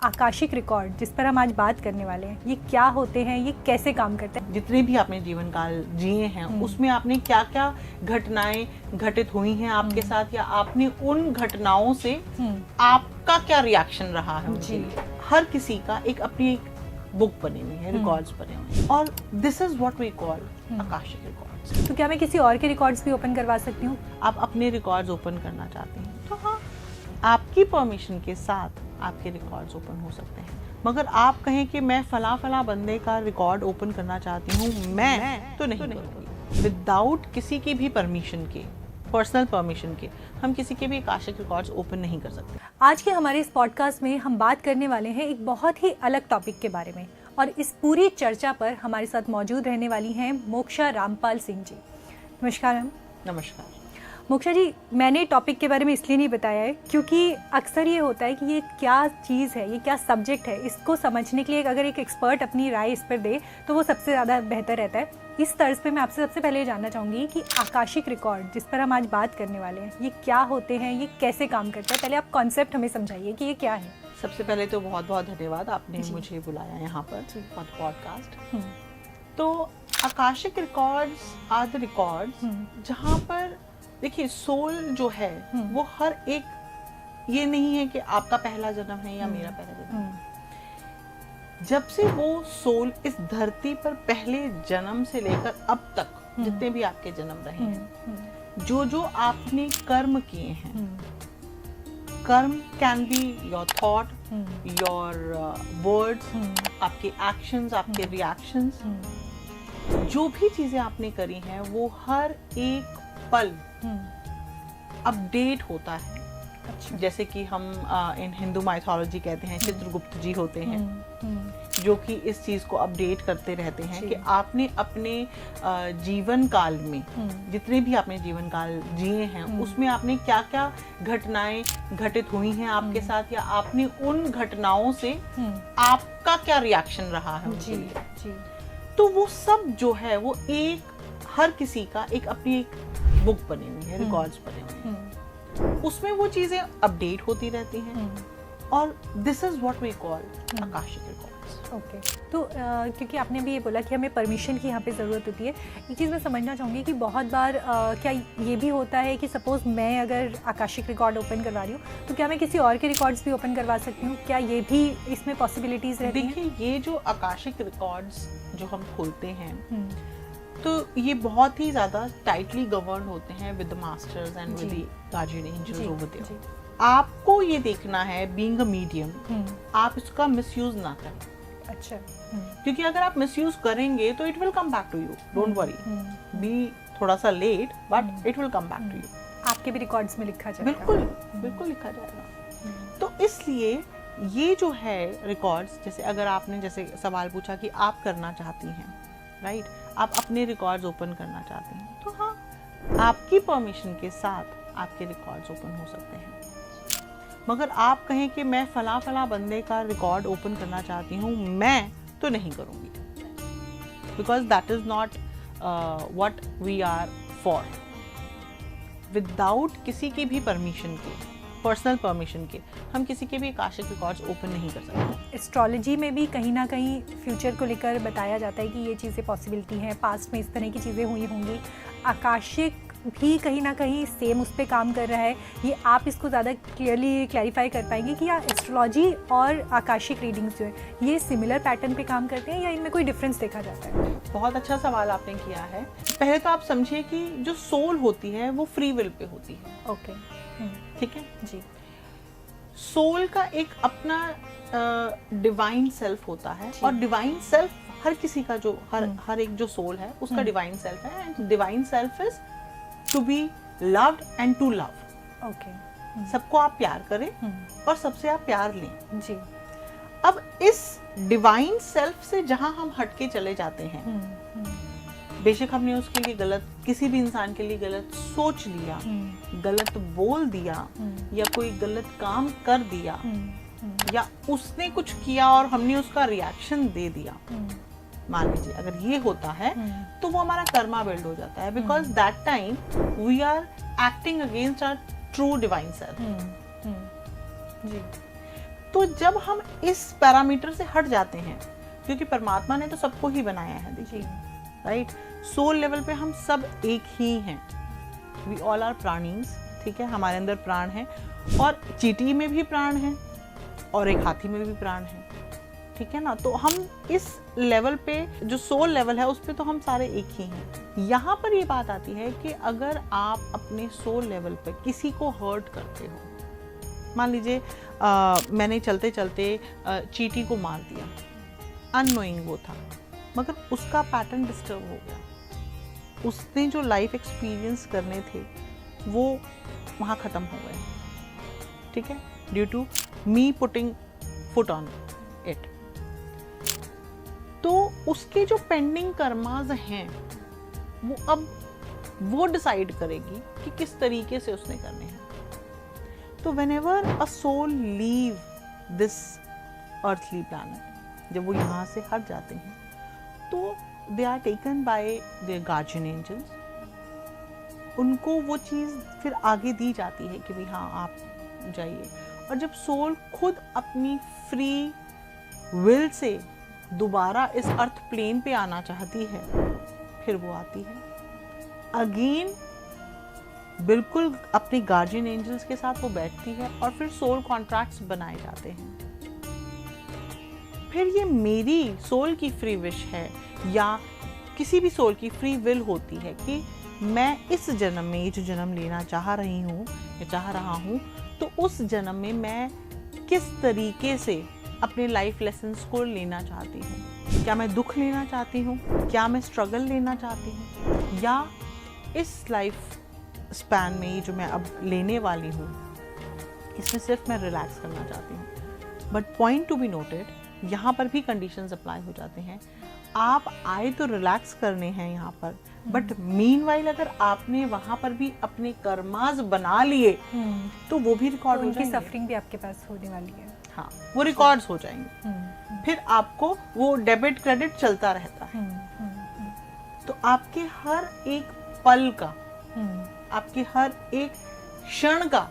Akashic record जिस पर हम आज बात करने वाले हैं, ये क्या होते हैं, ये कैसे काम करते हैं? जितने भी आपने जीवन काल जिए हैं उसमें आपने क्या क्या घटनाएं घटित हुई हैं आपके साथ, या आपने उन घटनाओं से आपका क्या रिएक्शन रहा है उनके लिए। हर किसी का एक अपनी एक बुक बनी हुई है, रिकॉर्ड्स बने हुए हैं, और this is what we call Akashic records. तो क्या मैं किसी और के रिकॉर्ड्स भी ओपन करवा सकती हूँ? आप अपने रिकॉर्ड्स ओपन करना चाहते हैं तो हाँ, आपकी परमिशन के साथ आपके रिकॉर्ड्स ओपन हो सकते हैं। मगर आप कहें कि मैं फला बंदे का रिकॉर्ड ओपन करना चाहती हूँ, मैं तो नहीं करूँगी। विदाउट किसी की भी परमिशन के, पर्सनल परमिशन के, हम किसी के भी आकाशिक रिकॉर्ड्स ओपन नहीं कर सकते। आज के हमारे इस पॉडकास्ट में हम बात करने वाले हैं एक बहुत ही अलग टॉपिक के बारे में, और इस पूरी चर्चा पर हमारे साथ मौजूद रहने वाली हैं मोक्षा रामपाल सिंह जी। नमस्कार मैम। नमस्कार मोक्षा जी, मैंने टॉपिक के बारे में इसलिए नहीं बताया है क्योंकि अक्सर ये होता है कि ये क्या चीज़ है, ये क्या सब्जेक्ट है, इसको समझने के लिए अगर एक एक्सपर्ट अपनी राय इस पर दे तो वो सबसे ज़्यादा बेहतर रहता है। इस तर्ज पे मैं आपसे सबसे पहले ये जानना चाहूँगी कि आकाशिक रिकॉर्ड जिस पर हम आज बात करने वाले हैं, ये क्या होते हैं, ये कैसे काम करता है? पहले आप कॉन्सेप्ट हमें समझाइए कि ये क्या है। सबसे पहले तो बहुत बहुत धन्यवाद, आपने मुझे बुलाया यहाँ पर पॉडकास्ट। तो Akashic records are the records जहाँ पर देखिए सोल जो है वो हर एक, ये नहीं है कि आपका पहला जन्म है या मेरा पहला जन्म है। जब से वो सोल इस धरती पर पहले जन्म से लेकर अब तक जितने भी आपके जन्म रहे हैं, जो जो आपने कर्म किए हैं, कर्म can be your thought, your words, आपके एक्शंस, आपके रिएक्शंस, जो भी चीजें आपने करी हैं वो हर एक पल अपडेट होता है। अच्छा। जैसे कि हम इन हिंदू माइथोलॉजी कहते हैं चित्रगुप्त जी होते हैं जो कि इस चीज को अपडेट करते रहते हैं कि आपने अपने जीवन काल में जितने भी आपने जीवन काल जिए हैं उसमें आपने क्या क्या घटनाएं घटित हुई हैं आपके साथ, या आपने उन घटनाओं से आपका क्या रिएक्शन रहा है उनके लिए। तो वो सब जो है वो एक, हर किसी का एक अपनी एक बुक बनी हुई है, रिकॉर्ड्स बने हुए हैं, उसमें वो चीजें अपडेट होती रहती हैं, और this is what we call Akashic records. Okay. तो क्योंकि आपने भी ये बोला कि हमें परमिशन की यहाँ पे ज़रूरत होती है, एक चीज़ मैं समझना चाहूँगी कि बहुत बार क्या ये भी होता है कि सपोज़ मैं अगर आकाशिक रिकॉर्ड ओपन करवा रही हूँ तो क्या मैं किसी और के रिकॉर्ड्स भी ओपन करवा सकती हूँ? क्या ये भी इसमें पॉसिबिलिटीज़ रहती हैं? देखिए, ये जो आकाशिक रिकॉर्ड्स जो हम खोलते हैं तो ये बहुत ही ज्यादा टाइटली गवर्न होते हैं with the masters and with the guardian angels over there. आपको ये देखना है बीइंग अ मीडियम, आप इसका मिसयूज ना करें। अच्छा। क्योंकि अगर आप मिसयूज करेंगे तो it will come back to you, don't worry, be थोड़ा सा late but it will come back to you. आपके भी रिकॉर्ड्स में लिखा जाएगा? बिल्कुल बिल्कुल लिखा जाएगा। तो इसलिए ये जो है रिकॉर्ड्स, जैसे अगर आपने जैसे सवाल पूछा कि आप करना चाहती हैं, राइट, आप अपने रिकॉर्ड्स ओपन करना चाहते हैं तो हाँ, आपकी परमिशन के साथ आपके रिकॉर्ड्स ओपन हो सकते हैं। मगर आप कहें कि मैं फला बंदे का रिकॉर्ड ओपन करना चाहती हूँ, मैं तो नहीं करूँगी, because that is not what we are for. Without किसी की भी परमिशन के, पर्सनल परमिशन के, हम किसी के भी आकाशिक रिकॉर्ड्स ओपन नहीं कर सकते। एस्ट्रोलॉजी में भी कहीं ना कहीं फ्यूचर को लेकर बताया जाता है कि ये चीज़ें पॉसिबिलिटी हैं, पास्ट में इस तरह की चीज़ें हुई होंगी। आकाशिक भी कहीं ना कहीं सेम उस पर काम कर रहा है। ये आप इसको ज़्यादा क्लियरली क्लैरिफाई कर पाएंगे कि या एस्ट्रोलॉजी और आकाशिक रीडिंग्स जो है ये सिमिलर पैटर्न पे काम करते हैं या इनमें कोई डिफरेंस देखा जाता है? बहुत अच्छा सवाल आपने किया है। पहले तो आप समझिए कि जो सोल होती है वो फ्री विल पे होती है। ओके, ठीक है जी। सोल का एक अपना डिवाइन सेल्फ होता है, और डिवाइन सेल्फ हर किसी का, जो हर एक जो सोल है उसका डिवाइन सेल्फ है, and divine self is to be loved and to love. Okay. सबको आप प्यार करें और सबसे आप प्यार लें। जी। अब इस डिवाइन सेल्फ से जहां हम हटके चले जाते हैं, बेशक हमने उसके लिए गलत, किसी भी इंसान के लिए गलत सोच लिया, गलत बोल दिया, या कोई गलत काम कर दिया, या उसने कुछ किया और हमने उसका रिएक्शन दे दिया, मान लीजिए अगर ये होता है तो वो हमारा कर्मा बिल्ड हो जाता है, because that time we are acting against our true divine self. जी। तो जब हम इस पैरामीटर से हट जाते हैं, क्योंकि परमात्मा ने तो सबको ही बनाया है, देखिए, राइट, सोल लेवल पे हम सब एक ही हैं, वी ऑल आर प्राणीज, ठीक है, हमारे अंदर प्राण है, और चींटी में भी प्राण है और एक हाथी में भी प्राण है, ठीक है ना। तो हम इस लेवल पे जो सोल लेवल है उस पे तो हम सारे एक ही हैं। यहाँ पर ये बात आती है कि अगर आप अपने सोल लेवल पे किसी को हर्ट करते हो, मान लीजिए मैंने चलते चलते चींटी को मार दिया, अननोइंग वो था, मगर उसका पैटर्न डिस्टर्ब हो गया, उसने जो लाइफ एक्सपीरियंस करने थे वो वहाँ ख़त्म हो गए, ठीक है, due to me putting foot on it. तो उसके जो पेंडिंग कर्माज हैं वो अब वो डिसाइड करेगी कि किस तरीके से उसने करने हैं। तो whenever a soul leave this earthly planet, जब वो यहाँ से हट जाते हैं तो they are taken by their guardian angels, उनको वो चीज़ फिर आगे दी जाती है कि भाई हाँ आप जाइए। और जब सोल खुद अपनी फ्री विल से दोबारा इस अर्थ प्लेन पे आना चाहती है, फिर वो आती है अगेन, बिल्कुल अपने गार्जियन एंजल्स के साथ वो बैठती है और फिर सोल कॉन्ट्रैक्ट्स बनाए जाते हैं। फिर ये मेरी सोल की फ्री विश है या किसी भी सोल की फ्री विल होती है कि मैं इस जन्म में ये जो जन्म लेना चाह रही हूँ या चाह रहा हूँ, तो उस जन्म में मैं किस तरीके से अपने लाइफ लेसन्स को लेना चाहती हूँ। क्या मैं दुख लेना चाहती हूँ, क्या मैं स्ट्रगल लेना चाहती हूँ, या इस लाइफ स्पैन में ये जो मैं अब लेने वाली हूँ इसमें सिर्फ मैं रिलैक्स करना चाहती हूँ। But point to be noted, यहाँ पर भी कंडीशंस अप्लाई हो जाते हैं। आप आए तो रिलैक्स करने हैं यहाँ पर, बट मीनवाइल अगर आपने वहाँ पर भी अपने कर्माज बना लिए तो वो भी रिकॉर्ड हो जाएंगे, सफरिंग भी आपके पास होने वाली है। हाँ, वो रिकॉर्ड्स हो जाएंगे, फिर आपको वो डेबिट क्रेडिट चलता रहता है। तो आपके हर एक पल का, आपके हर एक क्षण का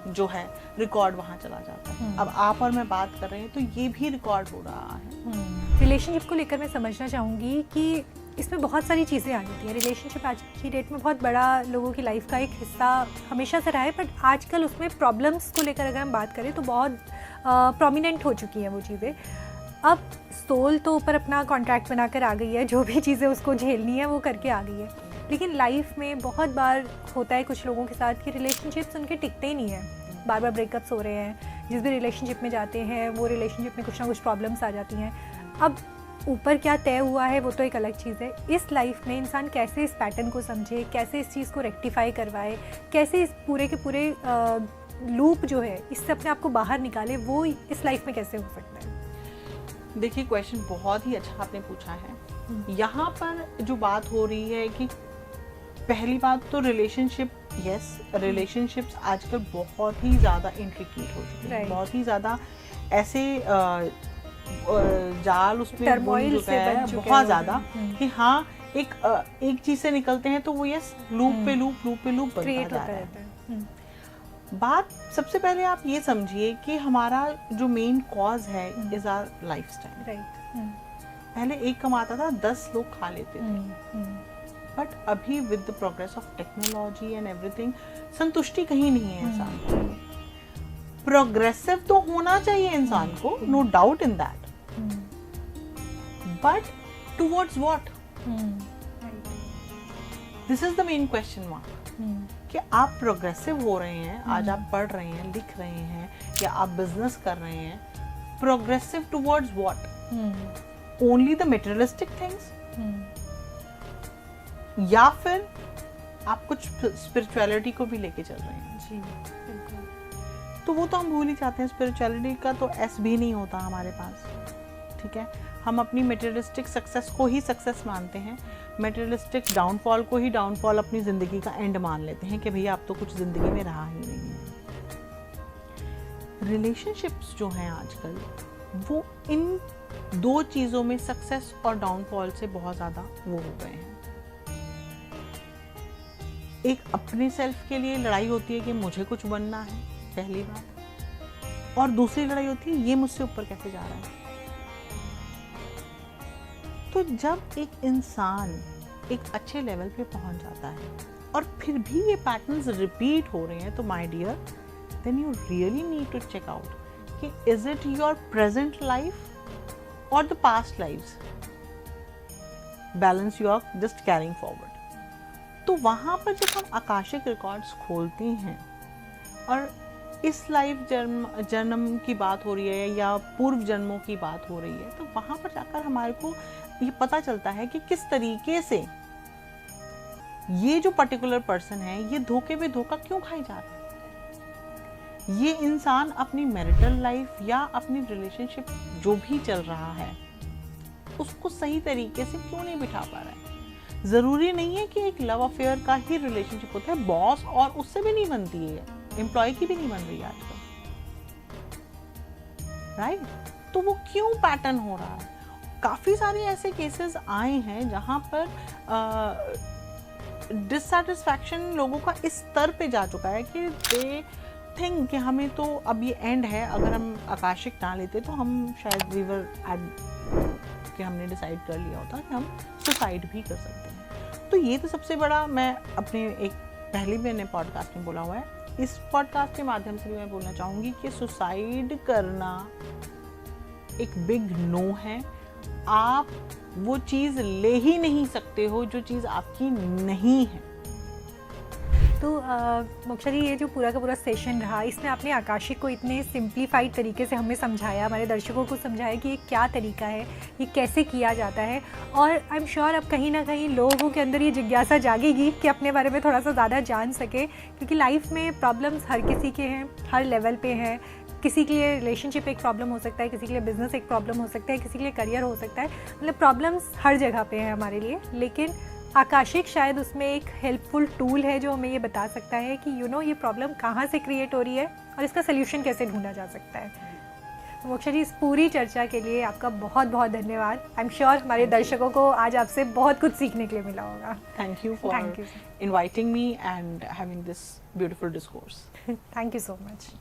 जो है रिकॉर्ड वहाँ चला जाता है। अब आप और मैं बात कर रहे हैं तो ये भी रिकॉर्ड हो रहा है। रिलेशनशिप को लेकर मैं समझना चाहूँगी कि इसमें बहुत सारी चीज़ें आ जाती हैं। रिलेशनशिप आज की डेट में बहुत बड़ा लोगों की लाइफ का एक हिस्सा हमेशा से रहा है, बट आजकल उसमें प्रॉब्लम्स को लेकर अगर हम बात करें तो बहुत प्रोमिनेंट हो चुकी हैं वो चीज़ें। अब सोल तो ऊपर अपना कॉन्ट्रैक्ट बनाकर आ गई है, जो भी चीज़ें उसको झेलनी है वो करके आ गई है, लेकिन लाइफ में बहुत बार होता है कुछ लोगों के साथ कि रिलेशनशिप्स उनके टिकते ही नहीं हैं, बार बार ब्रेकअप्स हो रहे हैं। जिस भी रिलेशनशिप में जाते हैं वो रिलेशनशिप में कुछ ना कुछ प्रॉब्लम्स आ जाती हैं। अब ऊपर क्या तय हुआ है वो तो एक अलग चीज़ है। इस लाइफ में इंसान कैसे इस पैटर्न को समझे, कैसे इस चीज़ को रेक्टिफाई करवाए, कैसे इस पूरे के पूरे लूप जो है इससे अपने आप को बाहर निकाले, वो इस लाइफ में कैसे हो सकता है? देखिए, क्वेश्चन बहुत ही अच्छा आपने पूछा है। यहाँ पर जो बात हो रही है कि पहली बात तो रिलेशनशिप, यस, रिलेशनशिप्स आजकल बहुत ही ज़्यादा इंट्रिकेट हो चुके हैं, बहुत ही ज़्यादा ऐसे जाल उसमें बुन चुका है बहुत ज़्यादा कि हाँ एक चीज़ से निकलते हैं तो वो यस लूप पे लूप बनता जा रहा है। बात सबसे पहले आप ये समझिए कि हमारा जो मेन कॉज है इज आवर लाइफस्टाइल। पहले एक कमाता था 10 लोग खा लेते थे, बट अभी with the progress of technology and everything संतुष्टि कहीं नहीं है इंसान को। प्रोग्रेसिव तो होना चाहिए इंसान को, no doubt in that, but towards what? This is the main question mark कि आप प्रोग्रेसिव हो रहे हैं, आज आप पढ़ रहे हैं, लिख रहे हैं, या आप बिजनेस कर रहे हैं, progressive towards what? Only the materialistic things, या फिर आप कुछ स्पिरिचुअलिटी को भी लेके चल रहे हैं? जी बिल्कुल। तो वो तो हम भूल ही जाते हैं। स्पिरिचुअलिटी का तो एस भी नहीं होता हमारे पास, ठीक है। हम अपनी मटेरियलिस्टिक सक्सेस को ही सक्सेस मानते हैं, मटेरियलिस्टिक डाउनफॉल को ही डाउनफॉल अपनी ज़िंदगी का एंड मान लेते हैं कि भैया अब तो कुछ ज़िंदगी में रहा ही नहीं है। रिलेशनशिप्स जो हैं आजकल वो इन दो चीज़ों में, सक्सेस और डाउनफॉल से बहुत ज़्यादा वो हो गए हैं। एक अपने सेल्फ के लिए लड़ाई होती है कि मुझे कुछ बनना है, पहली बात। और दूसरी लड़ाई होती है ये मुझसे ऊपर कैसे जा रहा है। तो जब एक इंसान एक अच्छे लेवल पे पहुंच जाता है और फिर भी ये पैटर्न्स रिपीट हो रहे हैं, तो my dear, then you really need to check out कि is it your present life और the past lives balance you are just carrying forward. तो वहां पर जब हम आकाशिक रिकॉर्ड्स खोलते हैं और इस लाइफ जन्म की बात हो रही है या पूर्व जन्मों की बात हो रही है, तो वहां पर जाकर हमारे को ये पता चलता है कि किस तरीके से ये जो पर्टिकुलर पर्सन है ये धोखे पे धोखा क्यों खाई जा रहा है। ये इंसान अपनी मैरिटल लाइफ या अपनी रिलेशनशिप जो भी चल रहा है उसको सही तरीके से क्यों नहीं बिठा पा रहा है। जरूरी नहीं है कि एक लव अफेयर का ही रिलेशनशिप होता है, बॉस और उससे भी नहीं बनती है, एम्प्लॉय की भी नहीं बन रही है आजकल, राइट? तो वो क्यों पैटर्न हो रहा है? काफी सारे ऐसे केसेस आए हैं जहां पर डिससैटिस्फैक्शन लोगों का इस स्तर पे जा चुका है कि दे थिंक कि हमें तो अब ये एंड है, अगर हम आकाशिक ना लेते तो हम शायद वीवर कि हमने डिसाइड कर लिया होता कि हम सुसाइड भी कर सकते हैं। तो ये तो सबसे बड़ा, मैं अपने एक पहले भी मैंने पॉडकास्ट में बोला हुआ है, इस पॉडकास्ट के माध्यम से भी मैं बोलना चाहूँगी कि सुसाइड करना एक बिग नो है। आप वो चीज़ ले ही नहीं सकते हो जो चीज़ आपकी नहीं है। तो मोक्षा जी, ये जो पूरा का पूरा सेशन रहा, इसमें आपने आकाशिक को इतने सिंप्लीफाइड तरीके से हमें समझाया, हमारे दर्शकों को समझाया कि ये क्या तरीका है, ये कैसे किया जाता है। और आई एम श्योर अब कहीं ना कहीं लोगों के अंदर ये जिज्ञासा जागेगी कि अपने बारे में थोड़ा सा ज़्यादा जान सके, क्योंकि लाइफ में प्रॉब्लम्स हर किसी के हैं, हर लेवल पे हैं। किसी के लिए रिलेशनशिप एक प्रॉब्लम हो सकता है, किसी के लिए बिजनेस एक प्रॉब्लम हो सकता है, किसी के लिए करियर हो सकता है। मतलब प्रॉब्लम्स हर जगह पे हैं हमारे लिए, लेकिन आकाशिक शायद उसमें एक हेल्पफुल टूल है जो हमें ये बता सकता है कि ये प्रॉब्लम कहाँ से क्रिएट हो रही है और इसका सल्यूशन कैसे ढूंढा जा सकता है। तो मोक्षा जी, इस पूरी चर्चा के लिए आपका बहुत बहुत धन्यवाद। आई एम श्योर हमारे दर्शकों को आज आपसे बहुत कुछ सीखने के लिए मिला होगा। Thank you for inviting me and having this beautiful discourse. Thank you so much.